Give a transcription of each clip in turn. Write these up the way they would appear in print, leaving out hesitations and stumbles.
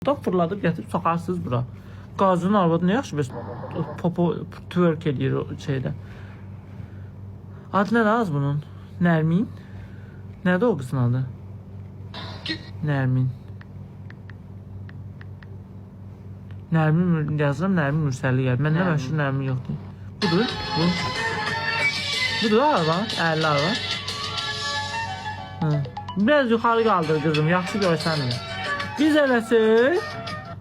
Da fırladıb gətirib soxarsınız bura. Qazının arvadı nə yaxşı bəs popo twerk eləyir o şeydə. Adı nədir az bunun? Nərmin? Nədir o qızın adı? Nərmin. Nərmin yazıram, Nərmin Mürsəlli gəlir. Məndə məşhur Nərmin yoxdur. Budur, bu. Budur araba, 50 araba. Biraz yuxarı qaldır qızım, yaxşı görsənmir. Biz eləsək,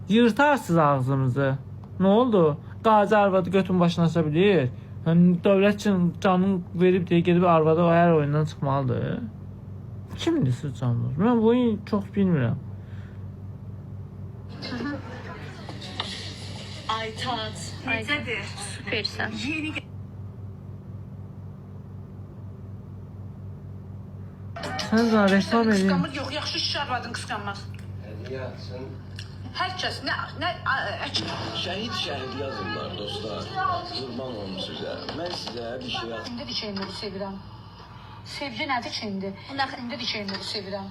yırtarsınız ağzımızı. Nə oldu? Qazi arvadı götün başına aça bilir. Dövlət üçün canını verib deyə gedib arvadı o hər oyundan çıxmalıdır. Kimdir siz canlar? Mən bu oyunu çox bilmirəm. Aytat. Necədir? Süpersən. Sən daha reklam edin. Qısqanmır, yox, yaxşı iş arvadın qısqanmaz. Ya sen Hər kəs, nə, şəhid yazırlar dostlar. Qurban olum sizə. Mən sizə bir şey yazdım. İndi dikəyimləri sevirəm. Sevgi nədir ki indi? İndi dikəyimləri sevirəm.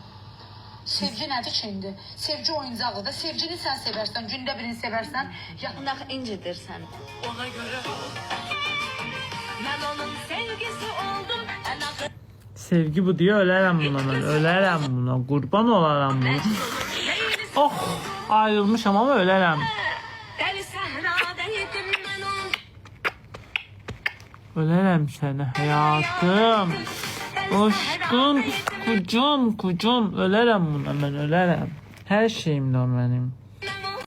Sevgi nədir ki indi? Sevgi oyuncaqdır da. Sevgini sən sevərsən, gündə birini sevərsən. Yaxınaq incidirsən. ona görə Mən onun sevgisi oldum. Sevgi bu diye ölərəm buna mən. Ölərəm buna. Qurban olaram buna. Oh! Ayrılmışam ama ölərəm. Dəli səhrada yedim mən onun. Ölərəm sənə həyatım. Aşkım, kucum. Ölərəm buna mən, ölərəm. Hər şeyimdir o mənim.